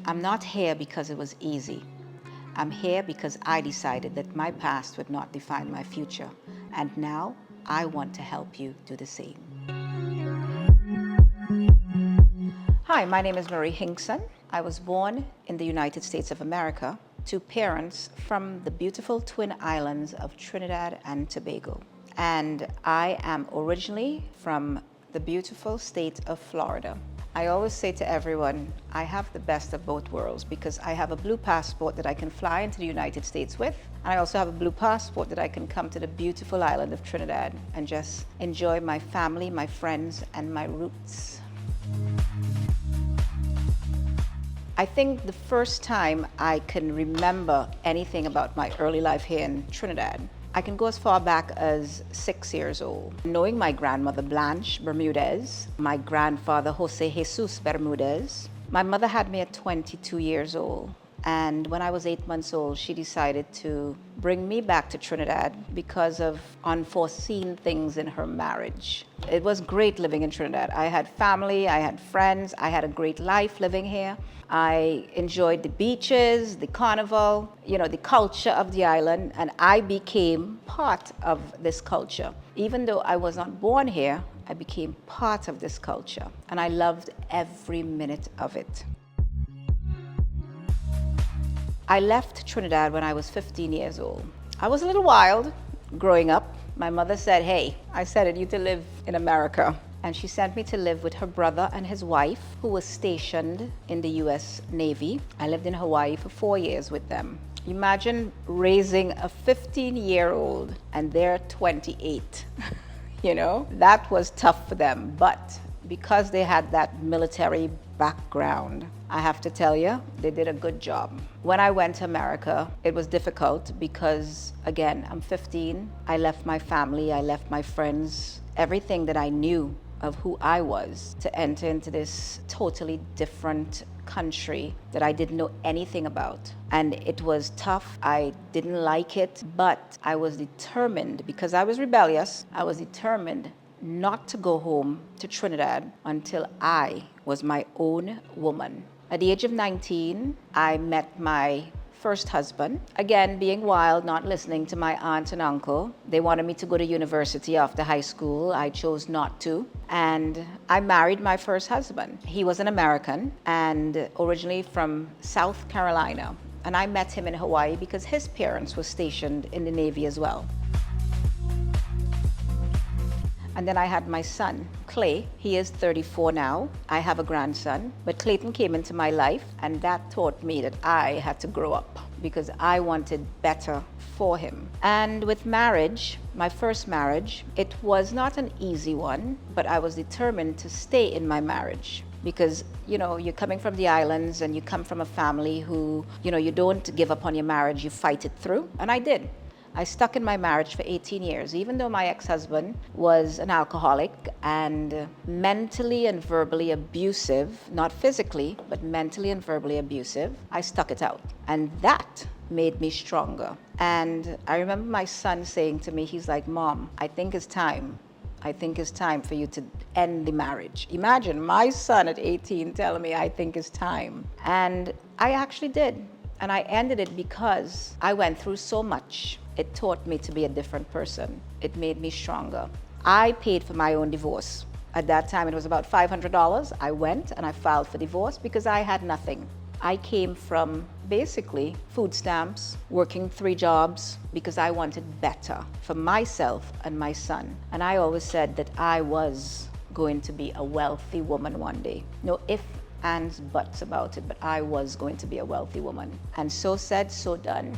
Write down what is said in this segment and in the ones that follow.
I'm not here because it was easy. I'm here because I decided that my past would not define my future. And now I want to help you do the same. Hi, my name is Bermudez-Hinkson. I was born in the United States of America to parents from the beautiful twin islands of Trinidad and Tobago. And I am originally from the beautiful state of Florida. I always say to everyone, I have the best of both worlds because I have a blue passport that I can fly into the United States with. And I also have a blue passport that I can come to the beautiful island of Trinidad and just enjoy my family, my friends, and my roots. I think the first time I can remember anything about my early life here in Trinidad, I can go as far back as 6 years old. Knowing my grandmother Blanche Bermudez, my grandfather Jose Jesus Bermudez. My mother had me at 22 years old. And when I was 8 months old, she decided to bring me back to Trinidad because of unforeseen things in her marriage. It was great living in Trinidad. I had family, I had friends, I had a great life living here. I enjoyed the beaches, the carnival, the culture of the island, and I became part of this culture. Even though I was not born here, I became part of this culture, and I loved every minute of it. I left Trinidad when I was 15 years old. I was a little wild growing up. My mother said, hey, I said you to live in America. And she sent me to live with her brother and his wife, who was stationed in the US Navy. I lived in Hawaii for 4 years with them. Imagine raising a 15-year-old and they're 28. That was tough for them. But because they had that military background, I have to tell you, they did a good job. When I went to America, it was difficult because, again, I'm 15. I left my family, I left my friends, everything that I knew of who I was to enter into this totally different country that I didn't know anything about. And it was tough. I didn't like it, but I was determined because I was rebellious. I was determined not to go home to Trinidad until I was my own woman. At the age of 19, I met my first husband. Again, being wild, not listening to my aunt and uncle. They wanted me to go to university after high school. I chose not to. And I married my first husband. He was an American and originally from South Carolina. And I met him in Hawaii because his parents were stationed in the Navy as well. And then I had my son, Clay. He is 34 now. I have a grandson. But Clayton came into my life, and that taught me that I had to grow up because I wanted better for him. And with marriage, my first marriage, it was not an easy one, but I was determined to stay in my marriage. Because, you're coming from the islands and you come from a family who, you don't give up on your marriage, you fight it through. And I did. I stuck in my marriage for 18 years, even though my ex-husband was an alcoholic and mentally and verbally abusive, not physically, but mentally and verbally abusive. I stuck it out. And that made me stronger. And I remember my son saying to me, he's like, Mom, I think it's time. I think it's time for you to end the marriage. Imagine my son at 18 telling me I think it's time. And I actually did. And I ended it because I went through so much. It taught me to be a different person. It made me stronger. I paid for my own divorce. At that time, it was about $500. I went and I filed for divorce because I had nothing. I came from basically food stamps, working 3 jobs because I wanted better for myself and my son. And I always said that I was going to be a wealthy woman one day. No ifs, ands, buts about it, but I was going to be a wealthy woman. And so said, so done.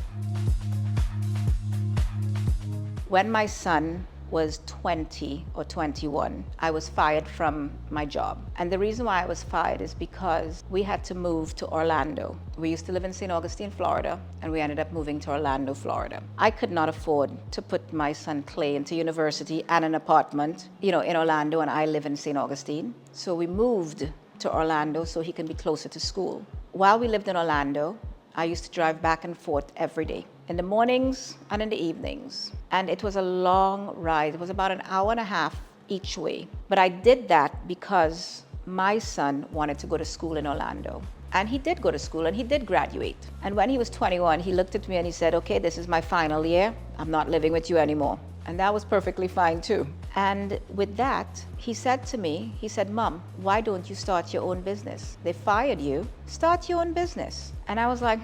When my son was 20 or 21, I was fired from my job. And the reason why I was fired is because we had to move to Orlando. We used to live in St. Augustine, Florida, and we ended up moving to Orlando, Florida. I could not afford to put my son Clay into university and an apartment, in Orlando, and I live in St. Augustine. So we moved to Orlando so he can be closer to school. While we lived in Orlando, I used to drive back and forth every day, in the mornings and in the evenings. And it was a long ride. It was about an hour and a half each way. But I did that because my son wanted to go to school in Orlando. And he did go to school and he did graduate. And when he was 21, he looked at me and he said, okay, this is my final year. I'm not living with you anymore. And that was perfectly fine too. And with that, he said to me, he said, Mom, why don't you start your own business? They fired you, start your own business. And I was like,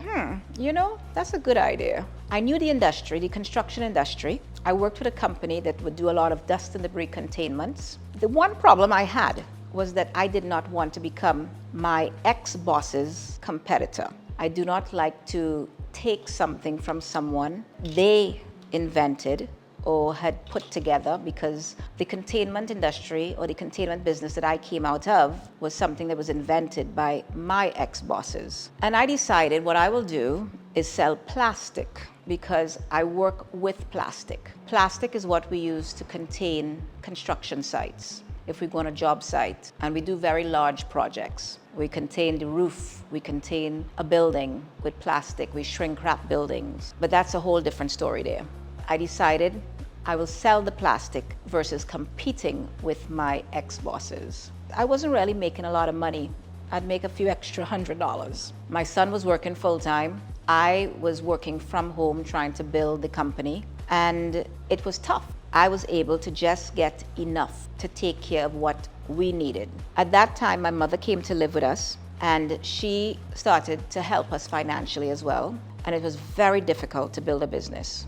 that's a good idea. I knew the industry, the construction industry. I worked with a company that would do a lot of dust and debris containments. The one problem I had was that I did not want to become my ex-boss's competitor. I do not like to take something from someone they invented or had put together, because the containment industry or the containment business that I came out of was something that was invented by my ex-bosses. And I decided what I will do is sell plastic, because I work with plastic. Plastic is what we use to contain construction sites. If we go on a job site and we do very large projects, we contain the roof, we contain a building with plastic, we shrink wrap buildings. But that's a whole different story there. I decided I will sell the plastic versus competing with my ex-bosses. I wasn't really making a lot of money. I'd make a few extra $100. My son was working full-time. I was working from home trying to build the company, and it was tough. I was able to just get enough to take care of what we needed. At that time, my mother came to live with us, and she started to help us financially as well. And it was very difficult to build a business.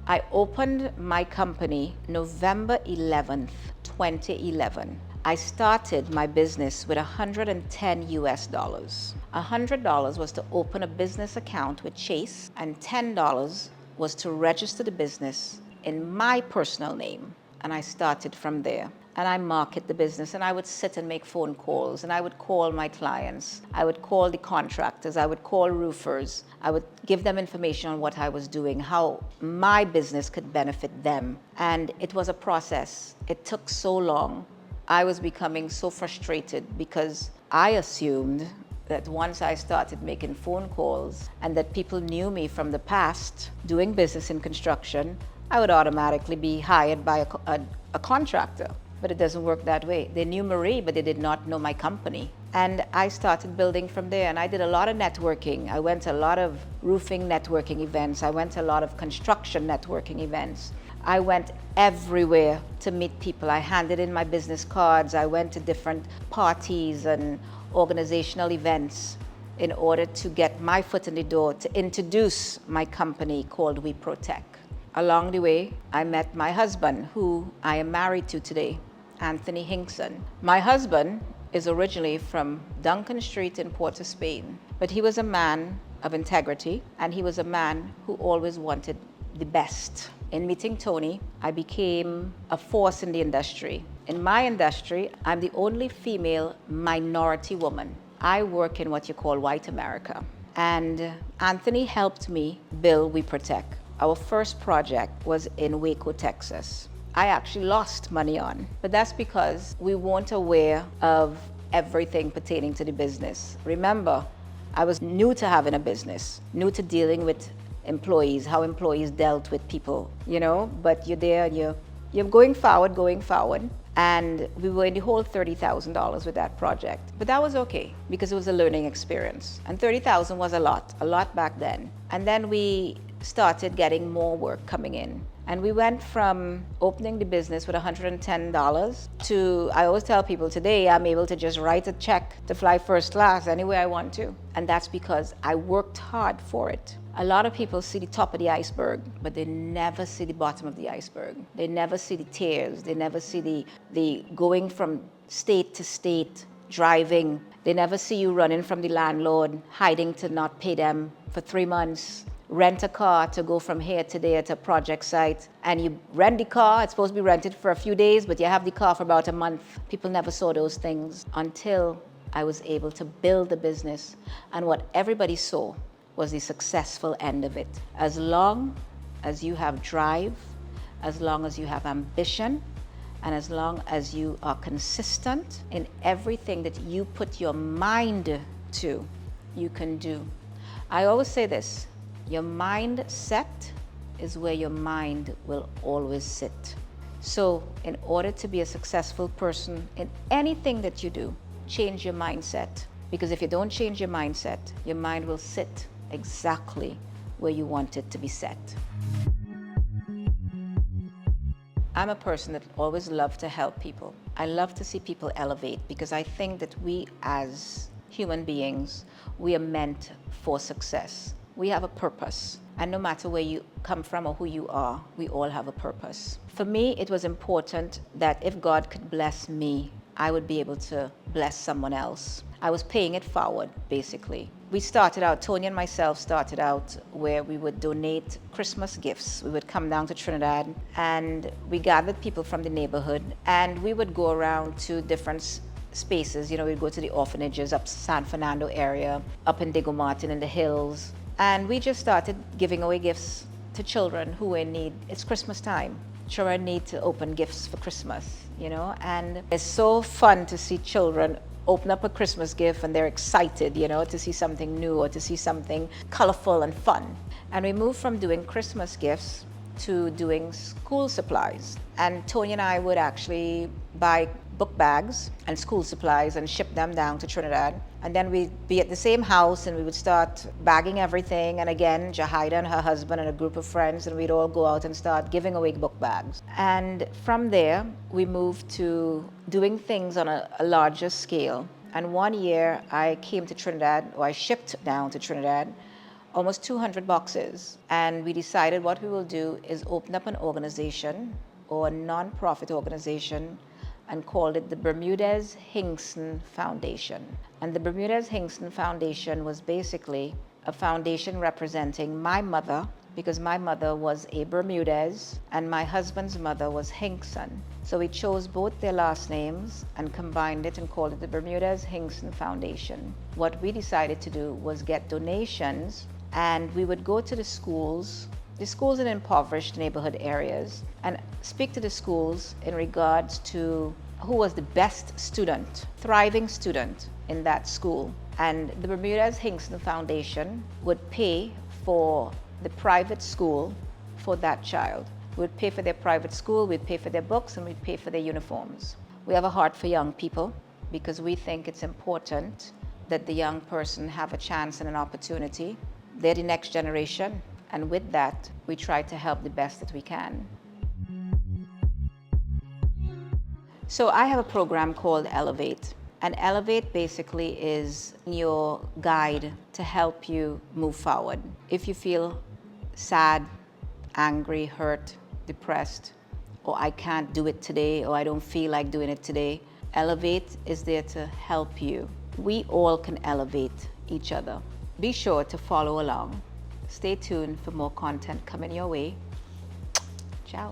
I opened my company November 11th, 2011. I started my business with $110 US. $100 was to open a business account with Chase, and $10 was to register the business in my personal name. And I started from there. And I market the business, and I would sit and make phone calls, and I would call my clients. I would call the contractors, I would call roofers. I would give them information on what I was doing, how my business could benefit them. And it was a process. It took so long. I was becoming so frustrated because I assumed that once I started making phone calls and that people knew me from the past doing business in construction, I would automatically be hired by a contractor. But it doesn't work that way. They knew Marie, but they did not know my company. And I started building from there, and I did a lot of networking. I went to a lot of roofing networking events. I went to a lot of construction networking events. I went everywhere to meet people. I handed in my business cards. I went to different parties and organizational events in order to get my foot in the door to introduce my company called We-ProTec. Along the way, I met my husband, who I am married to today, Anthony Hinkson. My husband is originally from Duncan Street in Port of Spain, but he was a man of integrity, and he was a man who always wanted the best. In meeting Tony, I became a force in the industry. In my industry, I'm the only female minority woman. I work in what you call white America. And Anthony helped me build We-ProTec. Our first project was in Waco, Texas. I actually lost money on, but that's because we weren't aware of everything pertaining to the business. Remember, I was new to having a business, new to dealing with employees, how employees dealt with people, but you're there and you're going forward. And we were in the whole $30,000 with that project. But that was okay, because it was a learning experience. And $30,000 was a lot back then. And then we started getting more work coming in. And we went from opening the business with $110 to, I always tell people today, I'm able to just write a check to fly first class anywhere I want to. And that's because I worked hard for it. A lot of people see the top of the iceberg, but they never see the bottom of the iceberg. They never see the tears. They never see the going from state to state, driving. They never see you running from the landlord, hiding to not pay them for 3 months. Rent a car to go from here to there to a project site, and you rent the car. It's supposed to be rented for a few days, but you have the car for about a month. People never saw those things until I was able to build the business. And what everybody saw was the successful end of it. As long as you have drive, as long as you have ambition, and as long as you are consistent in everything that you put your mind to, you can do. I always say this, your mindset is where your mind will always sit. So in order to be a successful person in anything that you do, change your mindset. Because if you don't change your mindset, your mind will sit exactly where you want it to be set. I'm a person that always loved to help people. I love to see people elevate because I think that we as human beings, we are meant for success. We have a purpose. And no matter where you come from or who you are, we all have a purpose. For me, it was important that if God could bless me, I would be able to bless someone else. I was paying it forward, basically. We started out, Tony and myself started out where we would donate Christmas gifts. We would come down to Trinidad and we gathered people from the neighborhood and we would go around to different spaces. You know, we'd go to the orphanages up San Fernando area, up in Diego Martin in the hills. And we just started giving away gifts to children who were in need. It's Christmas time. Children need to open gifts for Christmas, you know, and it's so fun to see children open up a Christmas gift and they're excited, you know, to see something new or to see something colorful and fun. And we moved from doing Christmas gifts to doing school supplies. And Tony and I would actually buy book bags and school supplies and ship them down to Trinidad. And then we'd be at the same house and we would start bagging everything. And again, Jahida and her husband and a group of friends, and we'd all go out and start giving away book bags. And from there, we moved to doing things on a larger scale. And one year I came to Trinidad, or I shipped down to Trinidad, almost 200 boxes. And we decided what we will do is open up an organization or a non-profit organization and called it the Bermudez-Hinkson Foundation. And the Bermudez-Hinkson Foundation was basically a foundation representing my mother, because my mother was a Bermudez and my husband's mother was Hinkson. So we chose both their last names and combined it and called it the Bermudez-Hinkson Foundation. What we decided to do was get donations, and we would go to the schools in impoverished neighborhood areas, and speak to the schools in regards to who was the best student, thriving student in that school. And the Bermudez-Hinkson Foundation would pay for the private school for that child. We'd pay for their private school, we'd pay for their books, and we'd pay for their uniforms. We have a heart for young people because we think it's important that the young person have a chance and an opportunity. They're the next generation. And with that, we try to help the best that we can. So I have a program called Elevate. And Elevate basically is your guide to help you move forward. If you feel sad, angry, hurt, depressed, or I can't do it today, or I don't feel like doing it today, Elevate is there to help you. We all can elevate each other. Be sure to follow along. Stay tuned for more content coming your way. Ciao.